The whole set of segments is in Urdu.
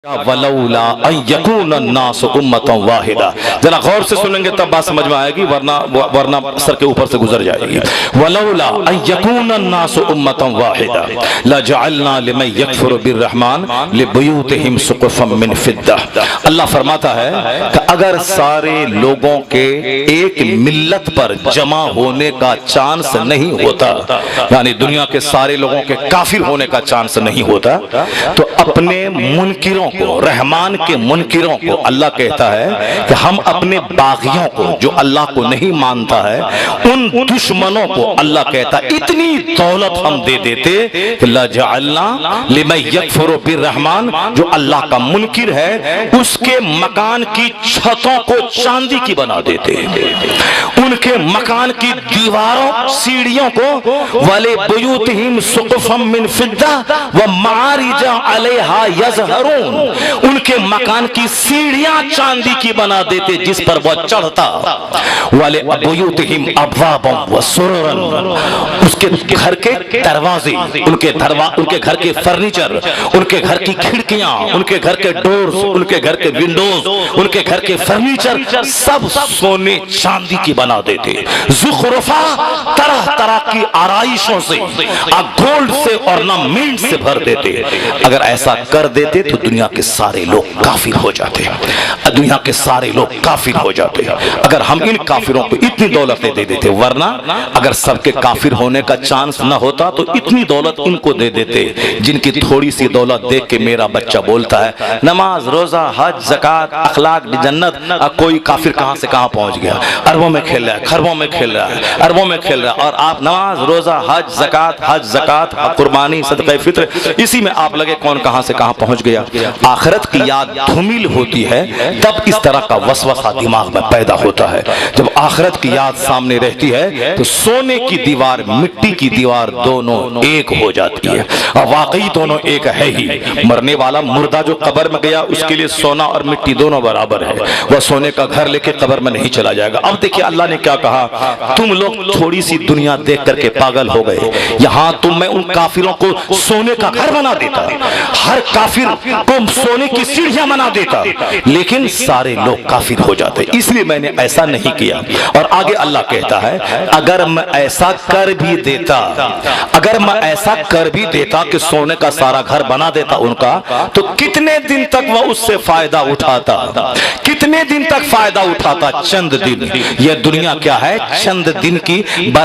وَلَوْلَا أَن يَكُونَ النَّاسُ أُمَّةً وَاحِدَةً ذرا غور سے سنیں گے تب بات سمجھ میں آئے گی، ورنہ سر کے اوپر سے گزر جائے گی۔ وَلَوْلَا أَن يَكُونَ النَّاسُ أُمَّةً وَاحِدَةً لَجَعَلْنَا لِمَن يَكْفُرُ بِالرَّحْمَنِ لِبُيُوتِهِمْ سُقُفًا مِّن فِضَّةٍ۔ اللہ فرماتا ہے کہ اگر سارے لوگوں کے ایک ملت پر جمع ہونے کا چانس نہیں ہوتا، یعنی دنیا کے سارے لوگوں کے کافر ہونے کا چانس نہیں ہوتا، تو اپنے منکروں کو، رحمان کے منکروں کو اللہ کہتا ہے کہ ہم اپنے باغیوں کو جو اللہ کو نہیں مانتا ہے، ان دشمنوں کو اللہ کہتا ہے اتنی دولت ہم دے دیتے کہ لَجَعَلْنَا لِمَن يَكْفُرُ بِالرَّحْمَنِ، جو اللہ کا منکر ہے اس کے مکان کی چھتوں کو چاندی کی بنا دیتے، ان کے مکان کی دیواروں سیڑھیوں کو وَلِبُيُوتِهِمْ سُقُفًا مِّن فِضَّةٍ وَمَعَارِجَ عَلَيْهَا يَظْهَرُونَ، ان کے مکان کی سیڑھیاں چاندی کی بنا دیتے جس پر وہ چڑھتا، وَلِبُيُوتِهِمْ أَبْوَابًا وَسُرُرًا، اس کے گھر کے دروازے، ان کے گھر کے فرنیچر، ان کے گھر کی کھڑکیاں، ان کے گھر کے ڈورز، ان کے گھر کے ونڈوز، ان کے گھر کے فرنیچر سب سونے چاندی کی بنا دیتے، زخرفا طرح طرح کی آرائشوں سے، گولڈ سے ornament سے بھر دیتے۔ اگر ایسا کر دیتے تو دنیا کے سارے لوگ کافر ہو جاتے، دنیا کے سارے لوگ کافر ہو جاتے اگر ہم ان کافروں کو اتنی دولتیں دے دیتے، ورنہ اگر سب کے کافر ہونے کا چانس نہ ہوتا تو اتنی دولت ان کو دے دیتے جن کی تھوڑی سی دولت دیکھ کے میرا بچہ بولتا ہے نماز روزہ حج زکوٰۃ اخلاق جنت، کوئی کافر کہاں سے کہاں پہنچ گیا، اربوں میں کھیل رہا ہے، خربوں میں کھیل رہا ہے، اربوں میں کھیل رہا ہے، اور آپ نماز روزہ حج زکوٰۃ قربانی صدقہ فطر، اسی میں آپ لگے کون کہاں سے کہاں پہنچ گیا۔ آخرت کی یاد دھومل ہوتی ہے تب اس طرح کا وسوسہ دماغ میں پیدا ہوتا ہے۔ جب آخرت کی یاد سامنے رہتی ہے تو سونے کی دیوار مٹی کی دیوار دونوں ایک ہو جاتی ہے، اور واقعی دونوں ایک ہے ہی۔ مرنے والا مردہ جو قبر میں گیا اس کے لیے سونا اور مٹی دونوں برابر ہے، وہ سونے کا گھر لے کے قبر میں نہیں چلا جائے گا۔ اب دیکھیں اللہ نے کیا کہا، تم لوگ تھوڑی سی دنیا دیکھ کر کے پاگل ہو گئے، یہاں تم میں ان کافروں کو سونے کا گھر بنا دیتا، ہر کافر کو سونے کی سیڑھیاں بنا دیتا، لیکن سارے لوگ کافر ہو جاتے، اس لیے میں نے ایسا نہیں کیا۔ اور آگے اللہ کہتا ہے اگر میں ایسا کر بھی دیتا کہ سونے کا سارا گھر بنا دیتا ان کا، تو کتنے دن تک وہ اس سے فائدہ اٹھاتا، کتنے دن تک فائدہ اٹھاتا؟ چند دن۔ یہ دنیا کیا ہے؟ چند دن کی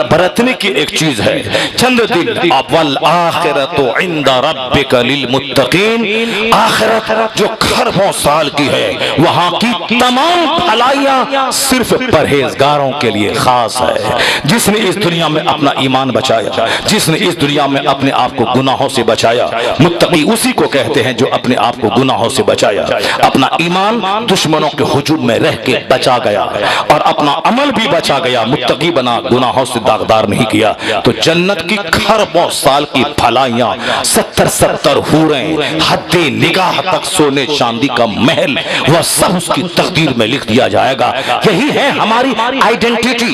برتنے کی ایک چیز ہے، چند دن۔ وَالْآخِرَةُ عِنْدَ رَبِّكَ لِلْمُتَّقِينَ، آخرت جو خربوں سال کی ہے، وہاں کی تمام بھلائیاں صرف پرہیزگاروں کے لیے خاص ہے۔ جس نے اس دنیا میں اپنا ایمان بچایا، جس نے اس دنیا میں اپنے آپ کو گناہوں سے بچایا، متقی اسی کو کہتے ہیں جو اپنے آپ کو گناہوں سے بچایا، اپنا ایمان دشمنوں کے ہجوم میں رہ کے بچا گیا اور اپنا عمل بھی بچا گیا، متقی بنا، گناہوں سے داغدار نہیں کیا، تو جنت کی خربوں سال کی بھلائیاں، 70 حوریں، حد نگاہ تک سونے چاندی کا محل، وہ سب اس کی تقدیر میں لکھ دیا جائے گا۔ یہی ہے ہماری آئیڈینٹیٹی،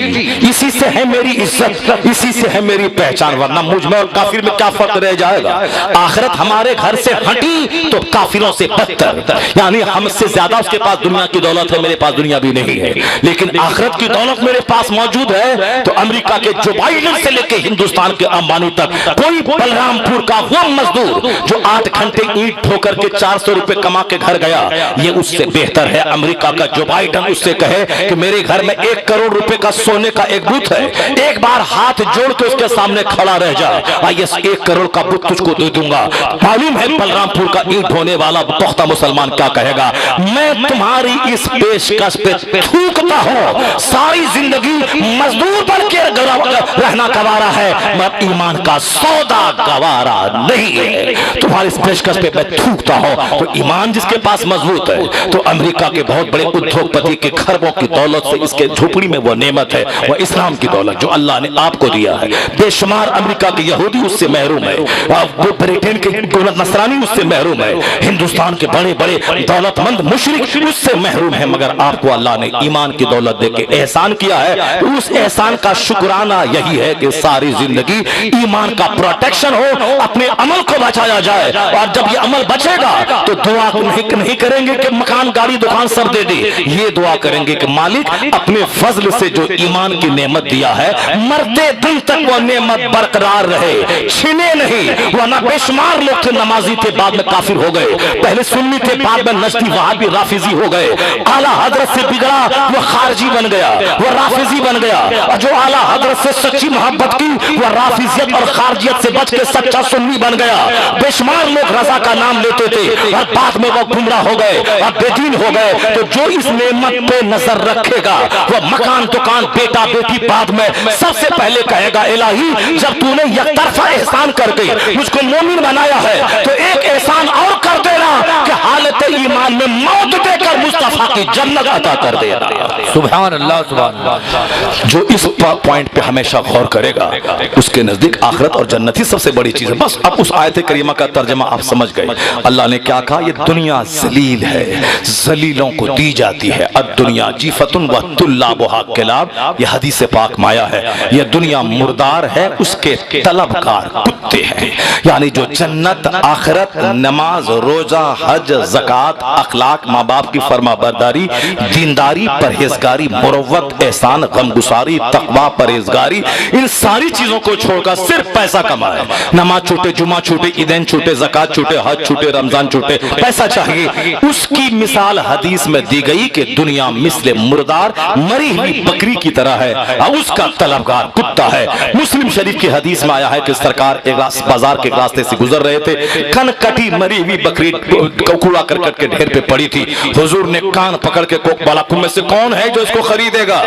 اسی سے ہے میری عزت، اسی سے ہے میری پہچان، ورنہ مجھ میں اور کافر میں کیا فرق رہ جائے گا۔ آخرت ہمارے گھر سے ہٹی تو کافروں سے بدتر، یعنی ہم سے زیادہ اس کے پاس دنیا کی دولت ہے، میرے پاس دنیا بھی نہیں ہے، لیکن آخرت کی دولت میرے پاس موجود ہے۔ تو امریکہ کے جو بائیڈن سے لے کے ہندوستان کے امبانی تک، کوئی بلرام پور کا وہ مزدور جو 8 گھنٹے اینٹ ڈھو کر کے 400 روپے کما کے گھر گیا، یہ اس سے بہتر ہے امریکہ کا جو بائیڈن اس سے کہے کہ میرے گھر میں 1 کروڑ روپے کا سونے کا ایک بت ہے، ایک بار ہاتھ جوڑ کے اس کے سامنے کھڑا رہ جا، آئیے 1 کروڑ کا بت تجھ کو دے دوں گا۔ معلوم ہے بلرام پور کا اینٹ ڈھونے والا پختہ مسلمان کیا کہے گا، میں تمہاری اس پیشکش پہ تھوکتا ہوں، ساری زندگی مزدور بن کے رہنا گوارا ہے، میں ایمان کا سودا گوارا نہیں ہے، تمہاری اس پیشکش پہ میں تھوکتا ہوں۔ تو ایمان جس کے پاس مضبوط ہے، تو امریکہ کے بہت بڑے ادھوگ پتی کے خربوں کی دولت سے اس کے جھوپڑی میں وہ نعمت ہے، وہ اسلام کی دولت جو اللہ نے آپ کو دیا ہے۔ بے شمار امریکہ کے یہودی اس سے محروم ہے، برطانیہ کے دولت نصرانی اس سے محروم ہے، ہندوستان کے بڑے بڑے دولت مند مشرک اس سے محروم ہے، مگر آپ کو اللہ نے ایمان کی دولت دے کے احسان کیا ہے۔ اس احسان کا شکرانہ یہی ہے کہ ساری زندگی ایمان کا پروٹیکشن ہو، اپنے عمل کو بچایا جائے، اور جب یہ عمل بچے گا تو دعا نہیں کریں گے کہ مکان گاڑی دکان سب دے دے، یہ دعا کریں گے کہ مالک اپنے فضل سے جو ایمان کی نعمت دیا ہے مرتے دن تک وہ نعمت برقرار رہے، چھنے نہیں، ورنہ بے شمار لوگ تھے نمازی تھے بعد میں کافر ہو گئے، پہلے سنی تھے بعد میں نجدی وہابی رافضی ہو گئے، اعلیٰ حضرت سے بگڑا وہ خارجی بن گیا، وہ رافضی بن گیا، اور جو اعلیٰ حضرت سے سچی محبت کی وہ رافضیت اور خارجیت سے بچ کے سچا سنی بن گیا۔ بے شمار لوگ رضا کا نام لیتے تھے اور بعد میں وہ گمراہ ہو گئے اور بے دین ہو گئے۔ تو جو اس نعمت پہ نظر رکھے گا وہ مکان دکان بیٹا بیٹی بعد میں سب سے پہلے کہے گا الہی جب تو نے یک طرفہ احسان کر کے مجھ کو مومن بنایا ہے تو ایک احسان اور کر دینا کہ حالت ایمان میں موت دے کر مصطفیٰ کی جنت عطا کر دینا۔ سبحان اللہ سبحان اللہ۔ جو اس پوائنٹ پہ ہمیشہ غور کرے گا اس کے نزدیک آخرت اور جنت ہی سب سے بڑی چیز ہے۔ بس اب اس آیت کریمہ کا ترجمہ آپ سمجھ گئے۔ اللہ نے کیا کہا؟ یہ دنیا ذلیل ہے، ذلیلوں کو دی جاتی ہے۔ الدنیا جیفۃ وطلابھا کلاب، یہ حدیث پاک میں آیا ہے۔ یہ دنیا مردار ہے، اس کے طلبگار کتے ہیں۔ یعنی جو جنت، آخرت، نماز، روزہ، حج، زکوٰۃ، اخلاق، ماں باپ کی فرما برداری، دینداری، پرہیزگاری، مروت، احسان، غمگساری، تقوی، پرہیزگاری، ان ساری چیزوں کو چھوڑ کر صرف پیسہ کمائے، نماز چھوٹے، جمعہ چھوٹے، عیدین چھوٹے، زکوٰۃ چھوٹے، حج چھوٹے، رمضان چھوٹے، پیسہ چاہیے، اس کی مثال حدیث میں دی گئی کہ دنیا مثل مردار مری ہوئی بکری کی طرح ہے اور اس کا طلبگار کتا ہے۔ مسلم شریف کی حدیث میں آیا ہے کہ سرکار ایک بازار کے راستے سے گزر رہے تھے، کن کٹی مری ہوئی بکری کوڑا کرکٹ کے ڈھیر پہ پڑی تھی۔ حضور نے کان پکڑ کے بالا میں سے کون ہے جو اس کو خریدے گا؟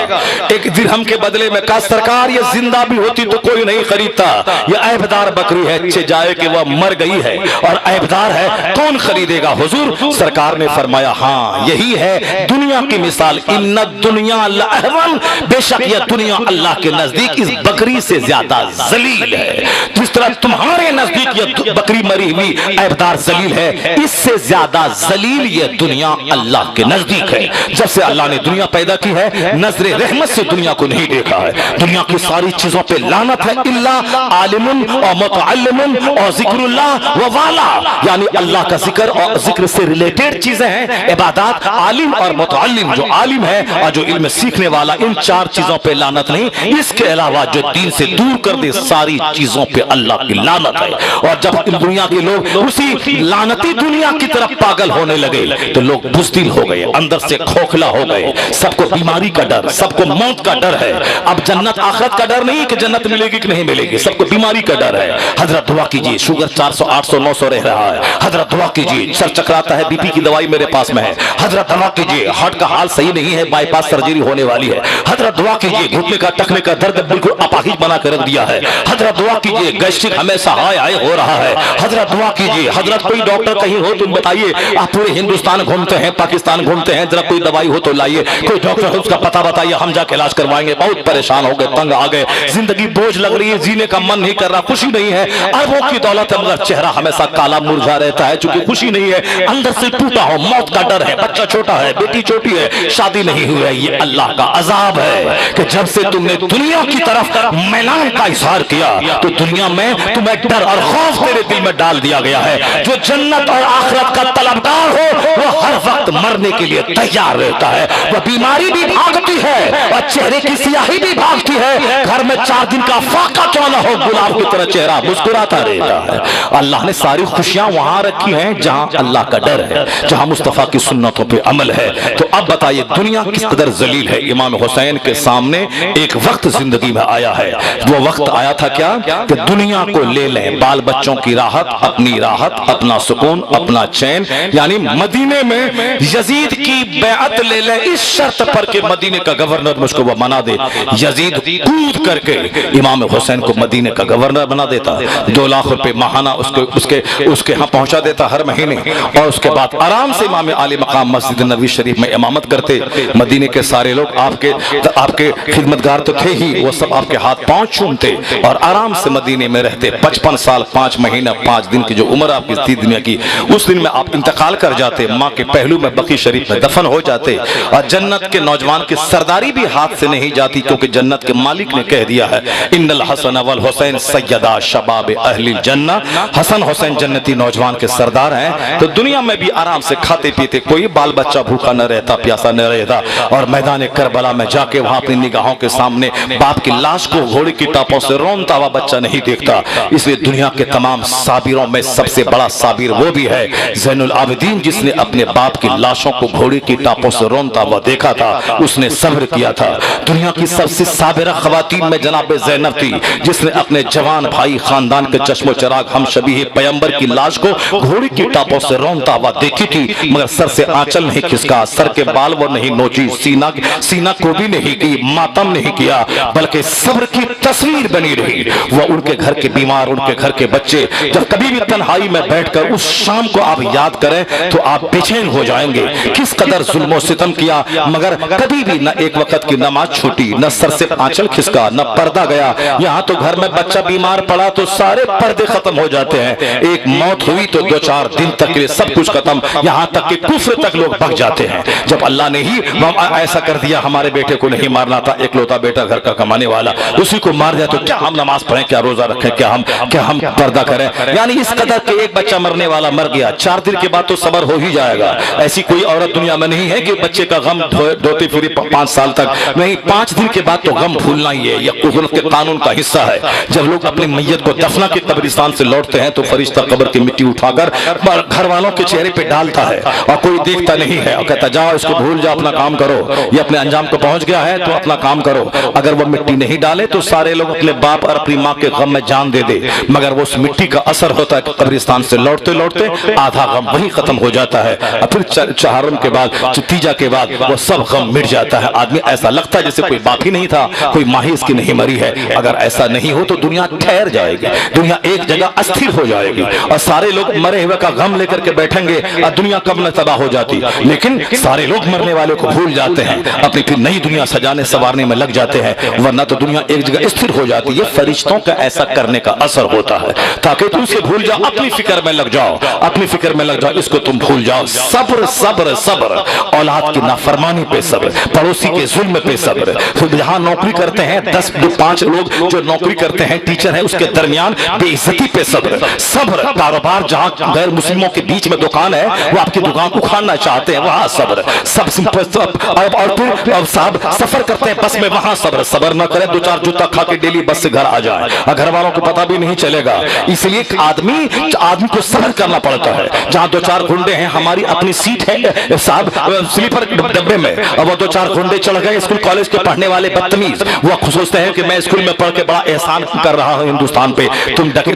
ایک درہم کے بدلے میں کہا سرکار یہ زندہ بھی ہوتی تو کوئی نہیں خریدتا، یہ عیبدار بکری ہے، اچھے جائے کہ وہ مر گئی ہے اور عیبدار ہے، کون خریدے گا؟ حضور سرکار نے فرمایا ہاں یہی ہے دنیا کی مثال، ان الدنیا لأہون، بے شک یہ دنیا اللہ کے نزدیک اس بکری سے زیادہ ذلیل ہے۔ جس طرح تمہارے نزدیک یہ بکری مری ہوئی عیبدار ذلیل ہے، اس سے زیادہ ذلیل یہ دنیا اللہ کے نزدیک ہے۔ جب سے اللہ نے دنیا پیدا کی ہے نظر رحمت سے دنیا کو نہیں دیکھا ہے۔ دنیا کی ساری چیزوں پہ لعنت ہے الا عالم اور متعلم اور ذکر اللہ و والا، یعنی اللہ کا ذکر اور ذکر سے ریلیٹڈ چیزیں ہیں، عبادات، عالم اور متعلم، جو عالم ہے اور جو علم سیکھنے والا، ان چار چیزوں پہ لعنت نہیں۔ اس کے علاوہ جو دین سے دور کر دے ساری چیزوں پہ اللہ کی لعنت ہے۔ اور جب دنیا کے لوگ اسی لعنتی دنیا کی طرف پاگل ہونے لگے تو لوگ بزدل ہو گئے، اندر سے کھوکھلا ہو گئے، سب کو بیماری کا ڈر، سب کو موت کا ڈر ہے۔ اب جنت آخرت کا ڈر نہیں کہ جنت ملے گی کہ نہیں ملے گی، سب کو بیماری کا ڈر ہے۔ حضرت دعا کیجیے، شوگر 400 800 900 رہ رہا ہے، حضرت دعا کیجیے، سر چکراتا ہے، بی پی کی دوائی میرے پاس میں ہے، حضرت دعا کیجیے، ہارٹ کا حال صحیح نہیں ہے، بائی پاس سرجری ہونے والی ہے، حضرت دعا کیجیے، گھٹنے کا ٹکنے کا درد بالکل اپاہج بنا کے رکھ دیا ہے، حضرت دعا کیجیے، گیسٹرک ہمیشہ ہائے ہائے ہو رہا ہے، حضرت دعا کیجیے، حضرت کوئی ڈاکٹر کہیں ہو تم بتائیے، آپ پورے ہندوستان گھومتے ہیں، پاکستان گھومتے ہیں، ذرا کوئی دوائی ہو تو لائیے، کوئی ڈاکٹر ہے اس کا پتہ بتائیے، ہم جا کے علاج کروائیں گے۔ بہت پریشان ہو گئے، تنگ آ گئے، زندگی بوجھ لگ رہی ہے، جینے کا من نہیں کر رہا، خوشی نہیں ہے، اربوں کی دولت ہے مگر چہرہ ہمیشہ کالا مرجھا رہتا ہے، چونکہ خوشی نہیں ہے، اندر سے ٹوٹا ہو، موت کا ڈر ہے، بچہ چھوٹا ہے، بیٹی چھوٹی ہے، شادی نہیں ہوئی ہے۔ یہ اللہ کا عذاب ہے کہ جب سے تم نے دنیا کی طرف میلان کا اظہار کیا تو دنیا میں تمہیں ڈر اور خوف تیرے دل میں ڈال دیا گیا ہے۔ جو جنت اور آخرت کا طلبگار ہو وہ ہر وقت مرنے کے لیے تیار رہتا ہے، وہ بیماری بھی بھاگتی ہے اور چہرے کی سیاہی بھی بھاگتی ہے، گھر میں 4 دن کا فاقہ کیوں نہ ہو گلاب کی طرح چہرہ مسکراتا رہتا ہے۔ اللہ نے ساری خوشیاں وہاں رکھی ہیں جہاں اللہ کا ڈر ہے، جہاں مصطفیٰ کی سنتوں پہ عمل ہے۔ تو اب بتائیے دنیا کس قدر ذلیل ہے۔ امام حسین کے سامنے ایک وقت زندگی میں آیا ہے، وہ وقت آیا تھا کیا کہ دنیا کو لے لیں، بال بچوں کی راحت، اپنی راحت، اپنا سکون، اپنا چین، یعنی مدینے میں یزید کی بیعت لے لیں اس شرط پر کہ مدینے کا گورنر مجھ کو وہ بنا دے۔ یزید کود کر کے امام حسین کو مدینے کا گورنر بنا دیتا، 2 لاکھ روپے ماہانہ اس کے ہاں پہنچا دیتا ہر مہینے، اور اس کے بعد آرام سے امام عالی مقام مسجد نبوی شریف میں امامت کرتے۔ مدینے کے سارے لوگ آپ کے خدمتگار تو تھے ہی، وہ سب آپ کے ہاتھ پاؤں چومتے اور آرام سے مدینے میں رہتے۔ 55 سال 5 مہینہ 5 دن کی جو عمر آپ کی تھی دنیا کی، اس دن میں آپ انتقال کر جاتے، ماں کے پہلو میں بقی شریف میں دفن ہو جاتے اور جنت کے نوجوان کی سرداری بھی ہاتھ سے نہیں جاتی، کیونکہ جنت کے مالک نے کہہ دیا ہے ان الحسن والحسین سیدا شباب اہل الجنہ، حسن حسین جنتی نوجوان کے سردار ہیں، تو دنیا میں بھی آرام سے کھاتے پیتے، کوئی بال بچہ بھوکا نہ رہتا، پیاسا نہ رہتا، اور میدان کربلا میں جا کے وہاں اپنی نگاہوں کے سامنے باپ کی لاش کو گھوڑے کی ٹاپوں سے رونتا ہوا بچہ نہیں دیکھتا۔ اس لیے دنیا کے تمام صابروں میں سب سے بڑا صابر وہ بھی ہے زین العابدین، جس نے اپنے باپ کی لاشوں کو گھوڑے کی ٹاپوں سے رونتا ہوا دیکھا تھا، اس نے صبر کیا تھا۔ دنیا کی سب سے صابرہ خواتین میں جناب زینب تھی، جس نے اپنے جوان بھائی خاندان کے چشم و چراغ ہم شبیہ پیغمبر کی لاش کو گھوڑے کی ٹاپوں سے رونتا ہوا دیکھی تھی، مگر سر سے آنچل نہیں کھسکا، سر کے بال وہ نہیں نوچی، سینہ کو بھی نہیں کی، ماتم نہیں کیا، بلکہ صبر کی تصویر بنی رہی۔ وہ ان کے گھر کے بیمار، ان کے گھر کے بچے، جب کبھی بھی تنہائی میں بیٹھ کر اس شام کو آپ یاد کریں تو آپ بے چین ہو جائیں گے، کس قدر ظلم و ستم کیا، مگر کبھی بھی نہ ایک وقت کی نماز چھوٹی، نہ سر سے آنچل کھسکا، نہ پردہ گیا۔ یہاں تو گھر میں بچہ بیمار پڑا تو سارے پردے ختم ہو جاتے ہیں، ایک موت ہوئی تو 2-4 دن تک کے لیے سب کچھ ختم، یہاں تک کہ کفر تک لوگ بھگ جاتے ہیں۔ جب اللہ نے ہی ایسا کر دیا، ہمارے بیٹے کو نہیں مارنا تھا، ایک لوتا بیٹا گھر کا کمانے والا، اسی کو مار دیا، تو کیا ہم نماز پڑھیں، کیا روزہ رکھیں، کیا ہم پردہ کریں؟ یعنی اس قدر کہ ایک بچہ مرنے والا مر گیا، 4 دن کے بعد تو صبر ہو ہی جائے گا۔ ایسی کوئی عورت دنیا میں نہیں ہے کہ بچے کا غم ڈھوتی پھری 5 سال تک، نہیں، 5 دن کے بعد تو غم بھولنا ہی ہے، یہ قدرت کے قانون کا حصہ ہے۔ جب لوگ اپنی میت کو دفنا کے قبرستان سے لوٹتے ہیں تو فرشتہ قبر کی مٹی اٹھا کر گھر والوں کے چہرے پہ ڈالتا ہے، اور کوئی دیکھتا نہیں ہے، اور کہتا جاؤ اس کو بھول جاؤ، اپنا کام کرو، یہ اپنے انجام کو پہنچ گیا ہے تو اپنا کام کرو۔ اگر وہ مٹی نہیں ڈالے تو سارے لوگ اپنے باپ اور اپنی ماں کے غم میں جان دے دے، مگر وہ اس مٹی کا اثر ہوتا ہے کہ قبرستان سے لوٹتے لوٹتے آدھا غم وہی ختم ہو جاتا ہے، اور پھر چہارم کے بعد، تیجا کے بعد وہ سب غم مٹ جاتا ہے۔ آدمی ایسا لگتا ہے جیسے کوئی باپ ہی نہیں تھا، کوئی ماں ہی اس کی نہیں مری ہے۔ اگر ایسا نہیں ہو تو دنیا ٹھہر جائے گی، دنیا ایک جگہ استھر ہو جائے گی، اور سارے لوگ مرے ہوئے کا غم لے کر کے بیٹھیں گے، اور دنیا کب نہ تباہ ہو جاتی۔ لیکن سارے لوگ مرنے والے کو بھول جاتے ہیں، اپنی پھر نئی دنیا سجانے سنوارنے میں لگ جاتے ہیں، ورنہ تو دنیا ایک جگہ استھر ہو جاتی ہے۔ فرشتوں کا ایسا کرنے کا اثر ہوتا ہے تاکہ تم سے بھول جاؤ، اپنی فکر میں لگ جاؤ، اپنی فکر میں لگ جاؤ، اس کو تم بھول جاؤ۔ صبر صبر صبر، اولاد کی نافرمانی پہ صبر، پڑوسی کے ظلم پہ صبر، جہاں نوکری کرتے ہیں 10-5 لوگ جو نوکری کرتے ہیں، ٹیچر ہیں، اس کے درمیان بے عزتی پہ صبر، صبر، کاروبار جہاں غیر مسلموں کے بیچ میں دکان ہے، وہ آپ کی دکان اکھاڑنا چاہتے ہیں، وہاں صبر، اور پھر صاحب سفر کرتے ہیں بس میں، وہاں صبر نہ کریں، 2-4 جوتا کھا کے ڈیلی بس سے گھر آ جائیں، اور گھر والوں کو پتہ بھی نہیں چلے گا۔ اس لیے آدمی کو صبر کرنا پڑتا ہے۔ جہاں 2-4 گنڈے ہیں، ہماری اپنی سیٹ ہے صاحب سلیپر ڈبے میں، اور وہ 2-4 گنڈے چڑھ گئے، اسکول کالج کے پڑھنے والے بدتمیز، وہ سوچتے ہیں کہ میں اسکول میں پڑھ کے بڑا احسان کر رہا ہوں ہندوستان پہ،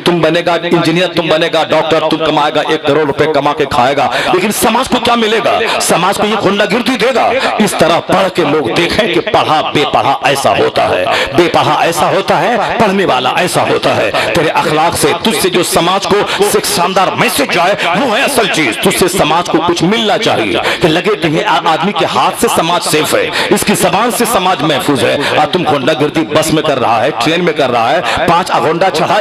تم بنے گا انجینئر، تم بنے گا ڈاکٹر، تم کمائے گا 1 کروڑ روپے کما کے کھائے گا، لیکن سماج کو کیا ملے گا؟ سماج کو یہ غنڈہ گردی دے گا۔ اس طرح پڑھ کے لوگ دیکھیں کہ پڑھا بے پڑھا ایسا ہوتا ہے، بے پڑھا ایسا ہوتا ہے، پڑھنے والا ایسا ہوتا ہے۔ تیرے اخلاق سے، تجھ سے جو سماج کو ایک شاندار میسج آئے، وہ ہے اصل چیز۔ تجھ سے سماج کو کچھ ملنا چاہیے کہ لگے کہ یہ آدمی کے ہاتھ سے سماج سیف ہے، اس کی زبان سے سماج محفوظ ہے، اور تم غنڈہ گردی بس میں کر رہا ہے، ٹرین میں کر رہا ہے، 5 غنڈہ چڑھا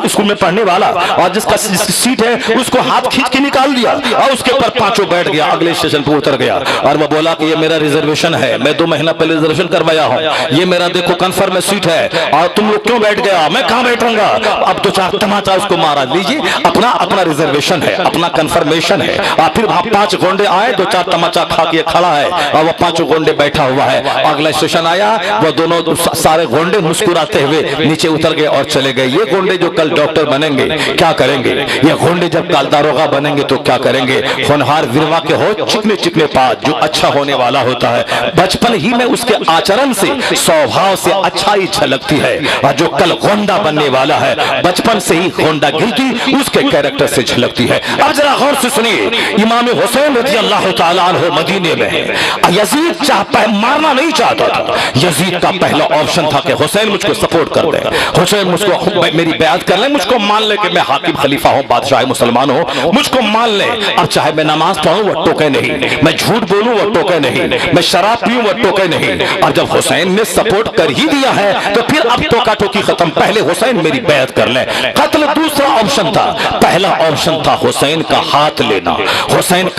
اسکول میں پڑھنے والا، اور جس کی سیٹ ہے اس کو ہاتھ کھینچ کے نکال دیا، اور اس کے اوپر 5 بیٹھ گیا، اگلے اسٹیشن پہ اتر گیا، اور وہ بولا کہ یہ میرا ریزرویشن ہے، میں 2 مہینہ پہلے ریزرویشن کروایا ہوں، یہ میرا دیکھو کنفرم سیٹ ہے، اور تم لوگ کیوں بیٹھ گیا، میں کہاں بیٹھوں گا؟ اب 2-4 تماچا اس کو مارا، لیجیے اپنا ریزرویشن ہے، اپنا کنفرمیشن ہے، اور پھر وہاں 5 گونڈے آئے، 2-4 تماچا کھا کے کھڑا ہے، اور وہ 5 گونڈے بیٹھا ہوا ہے، اگلا اسٹیشن آیا، وہ دونوں سارے گونڈے مسکراتے ہوئے نیچے اتر گئے اور چلے گئے۔ یہ گونڈے جو کل ڈاکٹر بنیں گے کیا کریں گے؟ یہ گونڈے جب کل داروغہ بنیں گے تو کیا کریں گے؟ ہونہار وروا کے ہو، چکنے چکنے پات، جو اچھا ہونے والا ہوتا ہے بچپن ہی میں اس کے آچرن سے، سوبھاؤ سے اچھائی جھلکتی ہے، اور جو کل گونڈا بننے والا ہے بچپن سے ہی گونڈا گرتی اس کے کیریکٹر سے جھلکتی ہے۔ اب ذرا غور سے سنیے، امام حسین رضی اللہ تعالیٰ عنہ مدینے میں ہے، یزید مارنا نہیں چاہتا تھا، یزید کا پہلا آپشن تھا کہ حسین مجھ کو سپورٹ کر دے، حسین مجھ کو میری بیعت کر لیں، مجھ کو مان لے کہ میں حاکم خلیفہ ہوں، بادشاہ مسلمان ہوں، مجھ کو مان لے، اب چاہے میں نماز پڑھوں وہ ٹوکے نہیں، میں جھوٹ بولوں وہ ٹوکے نہیں، میں شراب پیوں وہ ٹوکے نہیں۔ اور جب حسین نے سپورٹ کر ہی دیا ہے تو پھر اب ٹوکا ٹوکی ختم، پہلے حسین میری بیعت کر لیں۔ قتل دوسرا آپشن تھا، پہلا آپشن تھا حسین کا ہاتھ لینا، حسین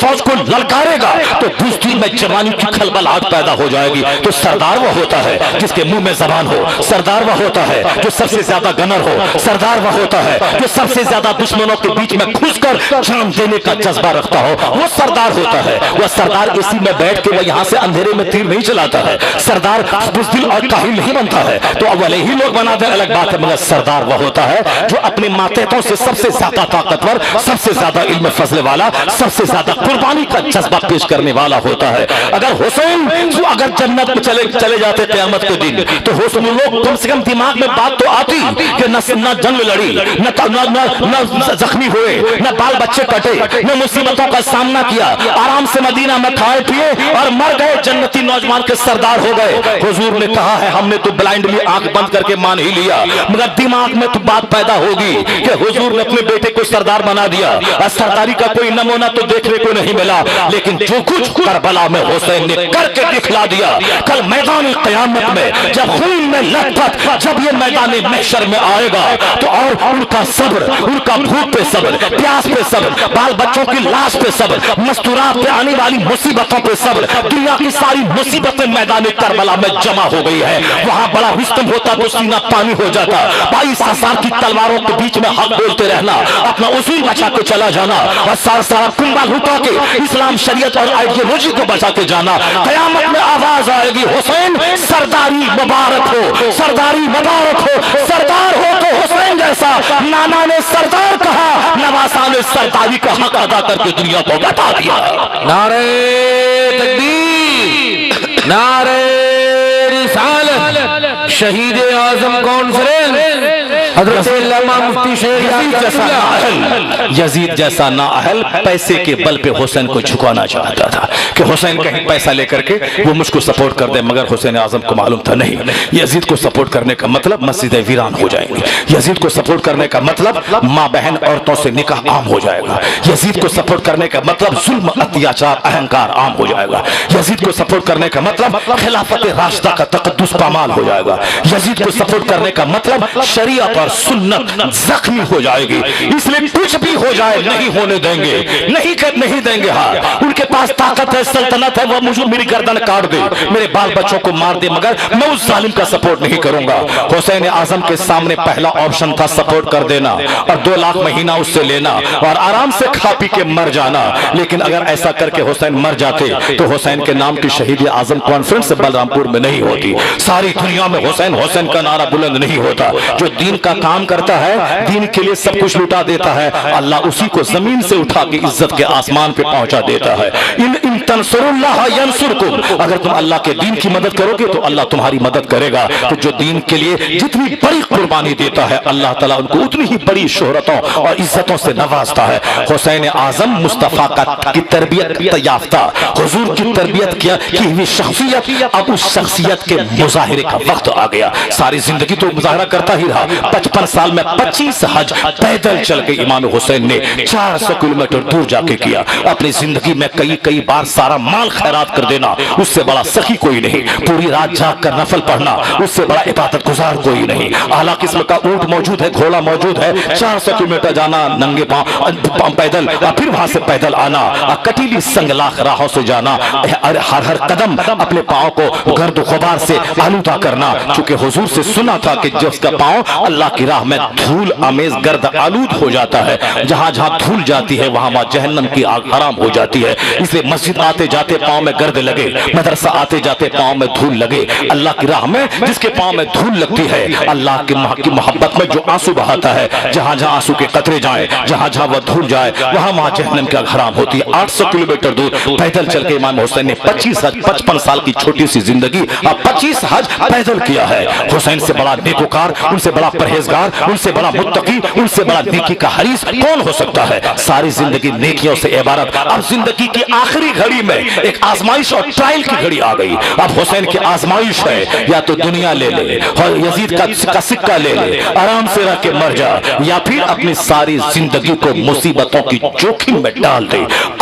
فوج کو للکارے گا تو بزدل میں جوانی کی کھلبلاہٹ پیدا ہو جائے گی. تو سردار وہ ہوتا ہے جس کے منہ میں زبان ہو, سردار وہ ہوتا ہے جو سب سے زیادہ گنر ہو, سردار وہ ہوتا ہے جو سب سے زیادہ دشمنوں کے بیچ میں گھس کر جان دینے کا جذبہ رکھتا ہو. وہ سردار ہوتا ہے. وہ سردار اسی میں بیٹھ کے وہ یہاں سے اندھیرے میں تیر نہیں چلاتا ہے. سردار بزدل اور کاہل نہیں بنتا ہے. تو اولے ہی لوگ بنا دیں الگ بات ہے, مگر سردار وہ ہوتا ہے جو اپنے ماتحتوں سے سب سے زیادہ طاقتور, سب سے زیادہ علم فضل والا, سب سے زیادہ قربانی کا جذبہ پیش کرنے والا ہوتا ہے. اگر حسین اگر جنت میں چلے جاتے قیامت کے دن تو حسین لوگ کم سے کم دماغ میں بات تو آتی کہ نہ جنگ لڑی, نہ زخمی ہوئے, نہ بال بچے کٹے, نہ مصیبتوں کا سامنا کیا, آرام سے مدینہ میں کھائے پیے اور مر گئے, جنتی نوجوان کے سردار ہو گئے. حضور نے کہا ہے ہم نے تو بلائنڈلی آنکھ بند کر کے مان ہی لیا, مگر دماغ میں تو بات پیدا ہوگی کہ حضور نے اپنے بیٹے کو سردار بنا دیا. اور سرداری کا کوئی نمونہ تو دیکھنے کو نہیں ملا, لیکن جو کچھ کربلا میں حسین نے کر کے دکھلا دیا, کل میدان قیامت میں جب خون میں لت پت جب یہ میدان محشر میں آئے گا تو اور ان کا صبر, ان کا بھوک پہ صبر, پیاس پہ صبر, بال بچوں کی لاش پہ صبر, مستورات پہ آنے والی مصیبتوں پہ صبر, دنیا کی ساری مصیبتیں میدان کربلا میں جمع ہو گئی ہے. وہاں بڑا رستم ہوتا تو سینہ پانی ہو جاتا, 22,000 کی تلواروں کے بیچ میں حق بولتے رہنا, اپنا اصول بچا کے چلا جانا اور سارا کنبا لٹا کے اسلام شریعت اور آئیڈیالوجی کو بچا کے جانا. قیامت میں آواز آئے گی حسین سرداری مبارک ہو, سرداری مبارک ہو, سردار ہو تو حسین جیسا. نانا نے سردار کہا, نواسا نے سرداری کا حق ادا کر کے دنیا کو بتا دیا. نعرہ تکبیر, نعرہ رسالت. شہید اعظم کانفرنس حضرت علامہ مفتی شیخ یزید جیسا نااہل پیسے کے بل پہ حسین کو جھکانا چاہتا تھا کہ حسین کہیں پیسہ لے کر کے وہ مجھ کو سپورٹ کر دے, مگر حسین اعظم کو معلوم تھا نہیں, یزید کو سپورٹ کرنے کا مطلب مسجدیں ویران ہو جائیں گی, یزید کو سپورٹ کرنے کا مطلب ماں بہن عورتوں سے نکاح عام ہو جائے گا, یزید کو سپورٹ کرنے کا مطلب ظلم اتیاچار اہنکار عام ہو جائے گا, یزید کو سپورٹ کرنے کا مطلب خلافت راشدہ کا تقدس پامال ہو جائے گا, یزید کو سپورٹ کرنے کا مطلب شریعت اور سنت زخمی ہو جائے گی. اس لیے کچھ بھی ہو جائے نہیں ہونے دیں گے, نہیں دیں گے. ہاں ان کے پاس طاقت ہے, سلطنت ہے, وہ مجھے میری گردن کاٹ دے, میرے بال بچوں کو مار دے, مگر میں اس ظالم کا سپورٹ نہیں کروں گا. حسین اعظم کے سامنے پہلا آپشن تھا سپورٹ کر دینا اور 2 لاکھ مہینہ اس سے لینا اور آرام سے کھا پی کے مر جانا. لیکن اگر ایسا کر کے حسین مر جاتے تو حسین کے نام کی شہید اعظم کانفرنس بلرام پور میں نہیں ہوتی, ساری دنیا میں حسین کا نعرہ بلند نہیں ہوتا. جو دین کا کام کرتا ہے, دین کے لیے سب کچھ لٹا دیتا ہے, اللہ اسی کو زمین سے اٹھا کے عزت کے آسمان پہ پہنچا دیتا ہے. ان تنصروا اللہ ینصرکم, اگر تم اللہ کے دین کی مدد کرو گے تو اللہ تمہاری مدد کرے گا. تو جو دین کے لیے جتنی بڑی قربانی دیتا ہے اللہ تعالیٰ ان کو اتنی ہی بڑی شہرتوں اور عزتوں سے نوازتا ہے. حسین اعظم مصطفیٰ کی تربیت یافتہ, حضور کی تربیت کی ہوئی شخصیت, اب اس شخصیت کے مظاہرے کا وقت آ گیا. ساری زندگی تو مظاہرہ کرتا ہی رہا, 55 سال میں 25 حج پیدل چل کے امام حسین نے 400 کلومیٹر دور جا کے کیا. اپنی زندگی میں کئی بار سارا مال خیرات کر دینا, اس سے بڑا سخی کوئی نہیں. پوری رات جاگ کر نفل پڑھنا, اس سے بڑا عبادت گزار کوئی نہیں. اعلیٰ قسم کا اونٹ موجود ہے, گھوڑا موجود ہے, 400 کلومیٹر جانا ننگے پاؤں پیدل, اور پھر وہاں سے پیدل آنا, کٹیلی سنگلاخ راہوں سے جانا, ہر قدم اپنے پاؤں کو گرد و غبار سے آلودہ کرنا. چونکہ حضور سے سنا تھا کہ جس کا پاؤں اللہ کی راہ میں دھول آمیز گرد آلود ہو جاتا ہے, جہاں دھول جاتی ہے وہاں جہنم کی آگ حرام ہو جاتی ہے. اس لیے مسجد آتے جاتے پاؤں میں گرد لگے, مدرسہ آتے جاتے پاؤں میں دھول لگے. اللہ کی راہ میں جس کے پاؤں میں دھول لگتی ہے, اللہ کی محبت میں جو آنسو بہاتا ہے, جہاں آنسو کے قطرے جائیں, جہاں وہ دھول جائے وہاں جہنم کی آگ حرام ہوتی ہے. 800 کلومیٹر دور پیدل چل کے امام حسین نے 55 سال کی چھوٹی سی زندگی 25 حج پیدل کیا ہے. حسین سے بڑا نیکوکار, ان سے بڑا پرہیزگار, ان سے بڑا متقی, ان سے بڑا نیکی کا حریص کون ہو سکتا ہے. ساری زندگی نیکیوں سے عبارت. اب زندگی کی آخری گھڑی میں ایک آزمائش اور ٹرائل کی گھڑی آ گئی. اب حسین کی آزمائش ہے, یا تو دنیا لے لے اور یزید کا سکہ لے لے, آرام سے رہ کے مر جا, یا پھر اپنی ساری زندگی کو مصیبتوں کی جوخم میں ڈال دے,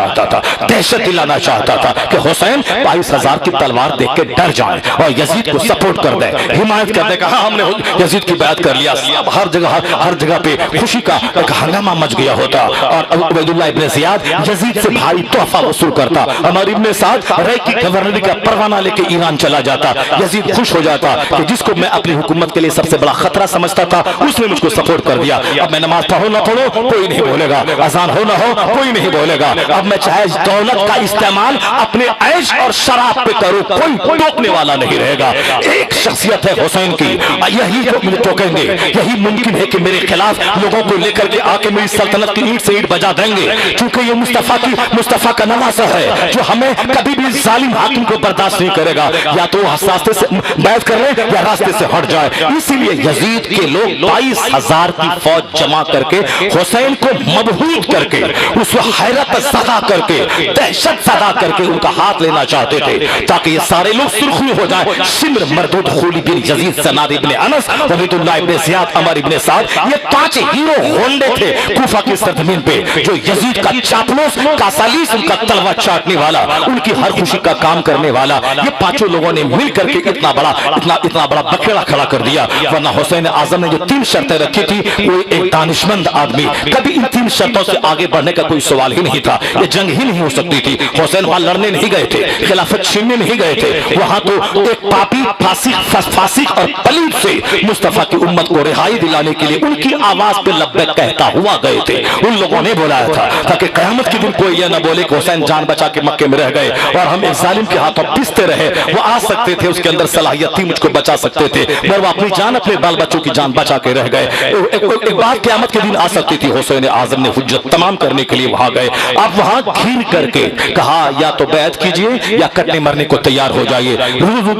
چاہتا تھا، دہشت دلانا چاہتا تھا کہ حسین 22,000 کی تلوار دیکھ کے ڈر جائیں اور یزید کو سپورٹ کر دیں، حمایت کر دیں کہ ہاں ہم نے یزید کی بیعت کر لیا. ہر جگہ پہ خوشی کا ایک ہنگامہ مچ گیا ہوتا اور عبید اللہ ابن زیاد یزید سے بھاری تحفہ وصول کرتا. عمر ابن سعد رے کی گورنری کا پروانہ لے کے ایران چلا جاتا. یزید خوش ہو جاتا کہ جس کو میں اپنی حکومت کے لیے سب سے بڑا خطرہ سمجھتا تھا اس نے مجھ کو سپورٹ کر دیا. اب میں نماز پڑھو نہ پڑھو کوئی نہیں بولے گا، اذان ہو نہ ہو کوئی نہیں بولے گا. اب میں چاہے دولت کا استعمال اپنے عیش اور شراب پہ کروں کوئی ٹوکنے والا نہیں رہے گا. ایک شخصیت ہے حسین کی، یہی مجھے ٹوکیں گے، یہی ممکن ہے کہ میرے خلاف لوگوں کو لے کر کے آ کے میری سلطنت کی اینٹ سے اینٹ بجا دیں گے، کیونکہ یہ مصطفیٰ کا نواسہ ہے جو ہمیں کبھی بھی ظالم حاکم کو برداشت نہیں کرے گا. یا تو راستے سے بیعت کر لے یا راستے سے ہٹ جائے. اسی لیے یزید کے لوگ 22,000 کی فوج جمع کر کے حسین کو مبہوت کر کے اس کو حیرت زدہ کر کے دہشت زدہ کر کے ان کا ہاتھ لینا چاہتے تھے تاکہ یہ سارے لوگ سرخی ہو جائیں. شمر مردود خولد بن یزید سناد ابن انس عبید اللہ ابن زیاد عمر ابن سعد یہ 5 ہیرو ہونڈے تھے کوفہ کی سرزمین پہ جو یزید کا چاپلوس کاسالیس ان کا تلوار چاٹنے والا ان کی ہر خوشی کا کام کرنے والا یہ 5 لوگوں نے مل کر کے اتنا بڑا بکھیڑا کھڑا کر دیا. ورنہ حسین اعظم نے جو 3 شرطیں رکھی تھی کوئی ایک دانشمند آدمی کبھی ان 3 شرطوں سے آگے بڑھنے کا کوئی سوال ہی نہیں تھا. یہ جنگ ہی نہیں ہو سکتی تھی. حسین وہاں لڑنے نہیں گئے تھے، خلافت چھیننے نہیں گئے تھے، وہاں تو ایک پاپی فاسق اور پلید سے مصطفیٰ کی امت کو رہائی دلانے کے لیے ان کی آواز پہ لبیک کہتا ہوا گئے تھے. ان لوگوں نے بلایا تھا تاکہ قیامت کے دن کوئی یہ نہ بولے کہ حسین جان بچا کے مکے میں رہ گئے اور ہم ایک ظالم کے ہاتھوں پستے رہے. وہ آ سکتے تھے، اس کے اندر صلاحیت تھی، مجھ کو بچا سکتے تھے، مگر وہ اپنی جان اپنے بال بچوں کی جان بچا کے رہ گئے. ایک بات قیامت کے دن آ سکتی تھی. حسین اعظم نے حجت تمام کرنے کے لیے وہاں گئے. اب وہاں گھیر کر کے کہا یا تو بیعت کیجئے یا کٹنے مرنے کو تیار ہو جائیے.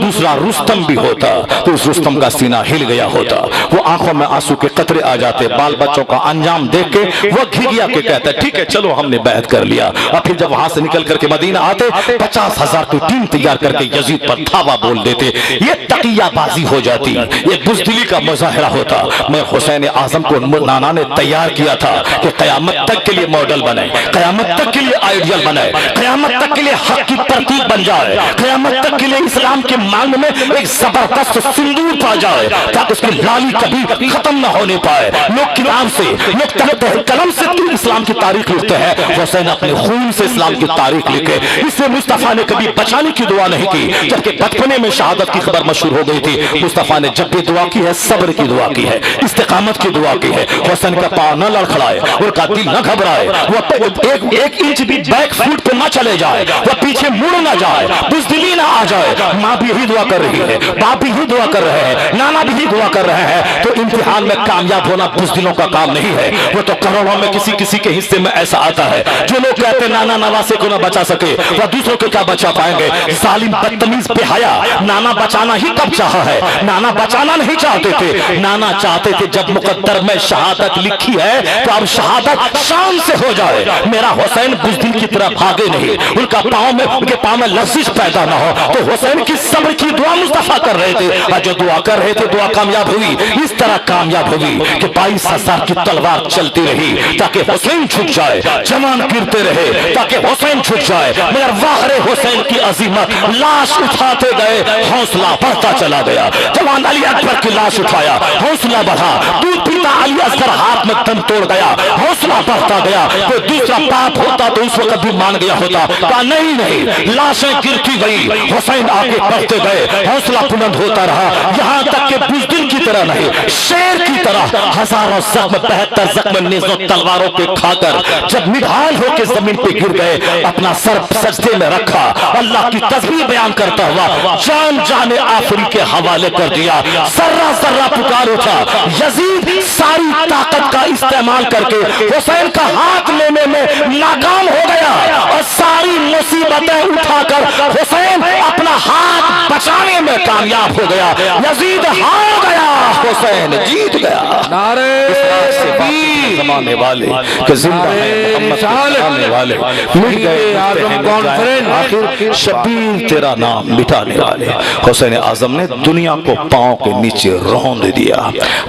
دوسرا رستم بھی ہوتا تو اس رستم کا سینہ ہل گیا ہوتا، وہ آنکھوں میں آنسو کے قطرے آ جاتے. بال بچوں کا انجام دیکھ کے وہ گھریا کے کہتا ٹھیک ہے چلو ہم نے بیعت کر لیا. اور پھر جب وہاں سے نکل کر کے مدینہ آتے 50,000 کی ٹیم تیار کر کے یزید پر دھاوا بول دیتے. یہ تقیہ بازی ہو جاتی، یہ بزدلی کا مظاہرہ ہوتا. میں حسین اعظم کو نانا نے تیار کیا تھا کہ قیامت تک کے لیے ماڈل بنے، قیامت تک کے لیے آئیڈیل بنے، قیامت تک کے لیے حق کی ترتیب بن جائے، قیامت تک کے لیے اسلام کے مانگ میں ایک زبردست سندور پا جائے تاکہ اس کی لالی کبھی ختم نہ ہونے پائے. لوگ کتاب سے، لوگ قلم سے اسلام کی تاریخ لکھتے ہیں، حسین اپنے خون سے اسلام کی تاریخ لکھے. اس سے مصطفیٰ نے کبھی بچانے کی دعا نہیں کی، جبکہ بچپنے میں شہادت کی خبر مشہور ہو گئی تھی. مصطفیٰ نے جب بھی دعا کی ہے صبر کی دعا کی ہے، استقامت کی دعا کی ہے. حسین کا پاؤں نہ لڑکھڑائے، ان کا دل نہ گھبرائے، وہ ایک انچ بھی بیک فوٹ پہ نہ چلے جائے، وہ پیچھے مڑ نہ جائے، بزدلی نہ آ جائے. ماں بھی یہی دعا کر رہی ہے، باپ بھی یہی دعا کر رہے ہیں، نانا بھی یہی دعا کر رہے ہیں. تو امتحان میں کامیاب ہونا بزدلوں کا کام نہیں ہے. وہ تو کروڑوں میں کسی کے حصے میں ایسا آتا ہے. جو لوگ کہتے ہیں نانا نواسے کو نہ بچا سکے وہ دوسروں کو کیا بچا پائیں گے. ظالم بدتمیز بے حیا نانا بچانا ہی کب چاہا ہے. نانا بچانا نہیں چاہتے تھے، نانا چاہتے تھے جب مقدر میں شہادت لکھی ہے تو اب شہادت شان سے ہو جائے. میرا حسین بزدل کی طرح بھاگے نہیں، ان کے پاؤں میں لرزش پیدا نہ ہو. تو حسین کی صبر کی دعا مصطفیٰ کر رہے تھے اور جو دعا کر رہے تھے دعا کامیاب ہوئی. اس طرح کامیاب ہوئی کہ 22,000 کی تلوار چلتی رہی تاکہ حسین چھٹ جائے، جوان گرتے رہے تاکہ حسین چھٹ جائے. مگر واہر حسین کی عظیمت، لاش اٹھاتے گئے حوصلہ بڑھتا چلا گیا. جوان علی اکبر کی لاش اٹھایا، حوصلہ بڑھا. دودھ پیتا علی اصغر ہاتھ میں دم توڑ گیا، حوصلہ بڑھتا گیا. کوئی دوسرا پاپ ہوتا تو اس وقت بھی مان گیا ہوتا. کہا نہیں، لاشیں گرتی گئی، حسین آگے بڑھتے گئے، حوصلہ بلند ہوتا رہا. یہاں تک کہ بزدل کی طرح نہیں، شیر کی طرح ہزاروں زخم، 72 زخم نیزوں تلواروں پہ کھا کر جب نڈھال ہو کے زمین پہ گر گئے اپنا سر سجدے میں رکھا، اللہ کی تسبیح بیان کرتا ہوا جان آفری کے حوالے کر دیا. ذرہ ذرہ پکار اٹھا. یزید ساری طاقت کا استعمال کر کے حسین کا ہاتھ لینے میں ناکام ہو گیا اور ساری مصیبتیں اٹھا کر حسین اپنا ہاتھ بچانے میں کامیاب ہو گیا، یزید ہار گیا، حسین جیت گیا۔ نعرہ تکبیر، زمانے والے کہ زندہ ہے محمد کے زمانے والے مٹ گئے، اعظم کانفرنس، آخر شبیر تیرا نام مٹانے والے۔ حسین اعظم نے دنیا کو پاؤں کے نیچے روند دیا،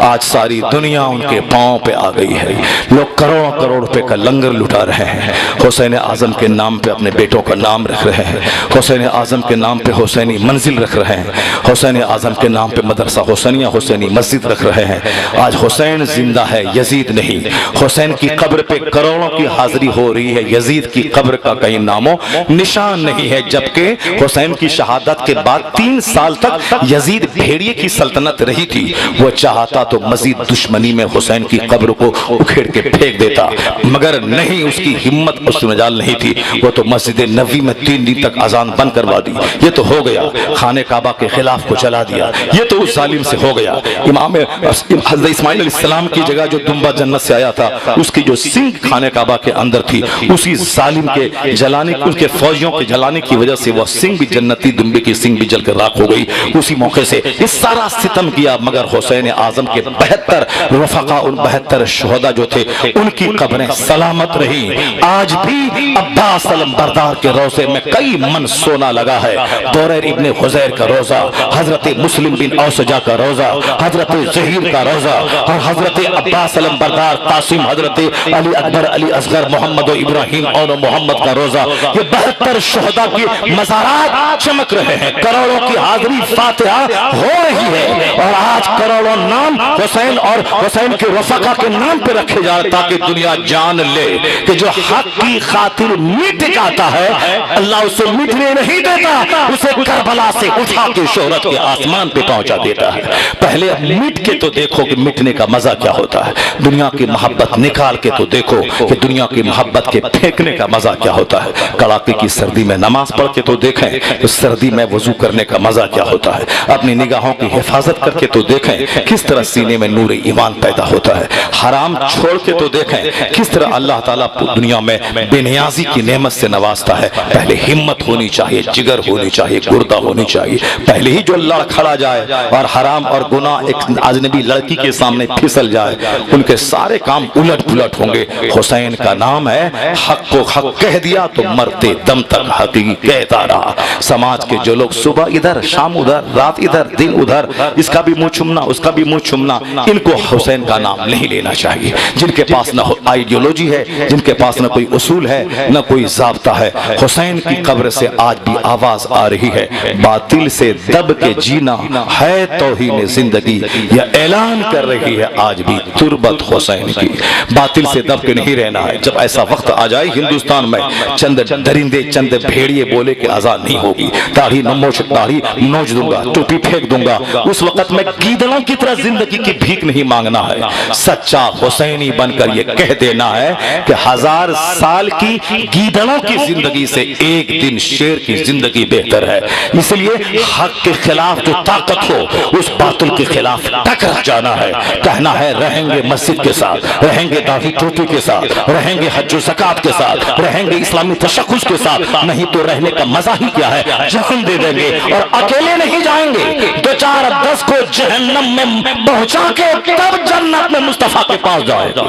آج ساری دنیا ان کے پاؤں پہ آ گئی ہے، لوگ کروڑ کروڑ روپے کا لنگر لٹا رہے ہیں، حسین اعظم کے نام پہ اپنے بیٹوں کا نام رکھ رہے ہیں، حسین اعظم کے نام پہ حسینی منزل رکھ رہے ہیں، حسین اعظم کے نام پہ مدرسہ حسینیہ حسینی مسجد رکھ رہے ہیں۔ آج حسین زندہ ہے، یزید نہیں۔ حسین کی قبر پہ کروڑوں کی حاضری ہو رہی ہے، یزید کی قبر کا کہیں نام و نشان نہیں ہے، جبکہ حسین کی شہادت کے بعد 3 سال تک یزید بھیڑیے کی سلطنت رہی تھی، وہ چاہتا تو مزید دشمنی میں حسین کی قبر کو اکھیڑ کے پھینک دیتا، مگر نہیں، اس کی ہمت اس مجال نہیں تھی، وہ تو مسجد نبوی میں 3 دن تک اذان بند کروا دی۔ یہ تو ہو گیا، خانہ کعبہ کے خلاف کو چلا دیا، یہ تو اس ظالم سے ہو گیا۔ امام حضرت اسماعیل علیہ السلام کی جگہ جو دمبا جنت سے آیا تھا، اس کی جو سنگ خانہ کعبہ کے اندر تھی، اسی ظالم کے جلانے، ان کے فوجیوں کے جلانے کی وجہ سے وہ سنگ بھی جنتی دمبے کی سنگ بھی جل کر راکھ ہو گئی۔ اسی موقع سے اس سارا ستم کیا، مگر حسین اعظم کے 72 رفقا، ان 72 شہداء جو تھے، ان کی قبریں سلامت رہی۔ آج بھی عباس علم بردار کے روزے میں کئی من سونا لگا ہے، دوریر ابن حزیر کا روزہ، حضرت مسلم بن اوسجا کا روزہ، حضرت زہیر کا روزہ، اور حضرت عباس علم بردار قاسم، حضرت علی اکبر، علی اصغر، محمد و ابراہیم اور محمد کا روزہ، یہ 72 شہداء کی مزارات چمک رہے ہیں، کروڑوں کی حاضری فاتحہ ہو رہی ہے، اور آج کروڑوں نام حسین اور حسین کے رفقا کے نام پہ رکھے جا رہے تاکہ دنیا جان لے کہ جو حق کی خاطر مٹ جاتا ہے، اللہ اسے مٹنے نہیں دیتا، اسے کربلا سے اٹھا کے شہرت کے آسمان پہ پہنچا دیتا ہے۔ پہلے مٹ کے تو دیکھو کہ مٹنے کا مزہ کیا ہوتا ہے، دنیا کی محبت نکال کے تو دیکھو کہ دنیا کی محبت کے پھینکنے کا مزہ کیا ہوتا ہے، کڑاکے کی سردی میں نماز پڑھ کے تو دیکھیں کہ سردی میں وضو کرنے کا مزہ کیا ہوتا ہے، اپنی نگاہوں کی حفاظت کر کے تو دیکھیں کس طرح سینے میں نور ایمان پیدا ہوتا ہے، حرام چھوڑ کے تو دیکھیں کس طرح اللہ تعالیٰ دنیا میں بے نیازی کی نعمت سے نوازتا ہے۔ پہلے ہمت ہونی چاہیے، جگر ہونی چاہیے، گردہ ہونی چاہیے، پہلے ہی جو لڑ کھڑا جائے اور حرام اور گناہ ایک اجنبی لڑکی کے سامنے پھسل جائے، ان کے سارے کام الٹ پلٹ ہوں گے۔ حسین کا نام ہے، حق کو حق کہہ دیا تو مرتے دم تک حقیقی کہتا رہا۔ سماج کے جو لوگ صبح ادھر، شام ادھر، رات ادھر، دن ادھر، اس کا بھی منہ چومنا، اس کا بھی منہ چومنا، ان کو حسین کا نام نہیں لینا چاہیے۔ جن کے پاس نہ آئیڈیولوجی ہے، جن کے پاس نہ کوئی اصول ہے، نہ کوئی ضابطہ ہے، حسین کی قبر سے آج بھی آواز آ رہی ہے، باطل سے دب کے جینا ہے توہین زندگی، یہ اعلان کر رہی ہے آج بھی تربت حسین کی، باطل سے دب کے نہیں رہنا ہے۔ جب ایسا وقت آ جائے ہندوستان میں، چند درندے، چند بھیڑیے بولے کہ آزاد نہیں ہوگی، داڑھی داڑھی نوچ دوں گا، ٹوپی پھینک دوں گا، اس وقت میں گیدڑوں کی طرح زندگی کی بھیک نہیں مانگنا ہے، سچا حسینی بن کر یہ کہہ دینا ہے کہ 1000 سال کی گیدڑوں کی زندگی سے ایک دن شیر کی زندگی بہتر ہے۔ اس لیے حق کے خلاف جو طاقت ہو، اس باطل کے خلاف ٹکر جانا ہے، کہنا ہے رہیں گے مسجد کے ساتھ، رہیں گے داڑھی ٹوپی کے ساتھ، رہیں گے حج و زکات کے ساتھ، رہیں گے اسلامی تشخص کے ساتھ، نہیں تو رہنے کا مزہ ہی کیا ہے، جہنم دے دیں گے، اور اکیلے نہیں جائیں گے، 2 4 10 کو جہنم میں پہنچا کے تب جنت میں مصطفیٰ کے پاس جائے گا۔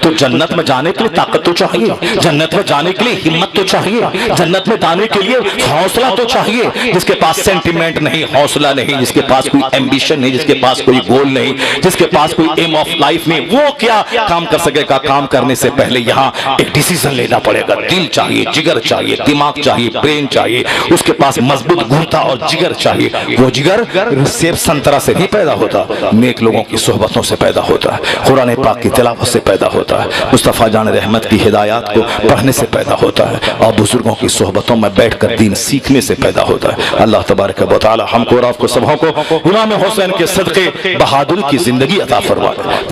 تو جنت میں جانے کے لیے طاقت تو چاہیے، جنت میں جانے کے لیے ہمت تو چاہیے، جنت میں جانے کے لیے حوصلہ تو چاہیے۔ جس کے پاس سینٹیمنٹ نہیں، حوصلہ نہیں، جس کے پاس کوئی ایمبیشن نہیں، جس کے پاس کوئی گول نہیں، جس کے پاس کوئی ایم آف لائف نہیں، وہ کیا کام کر سکے گا؟ کام کرنے سے پہلے یہاں ایک ڈیسیزن لینا پڑے گا، دل چاہیے، جگر چاہیے، دماغ چاہیے، برین چاہیے، اس کے پاس مضبوط گھرتا اور جگر چاہیے۔ وہ جگر سیب سنترا سے نہیں پیدا ہوتا، نیک لوگوں کی صحبتوں سے پیدا ہوتا ہے، قرآن پاک کی تلاوت سے پیدا ہوتا ہے، مصطفیٰ جان رحمت کی ہدایات کو پڑھنے سے پیدا ہوتا ہے، اور بزرگوں کی صحبتوں میں بیٹھ کر دین سیکھنے سے پیدا ہوتا ہے۔ اللہ تبارک و تعالی ہم کو اور آپ کو سبھوں کو امام حسین کے صدقے بہادری کی زندگی عطا فرمائے۔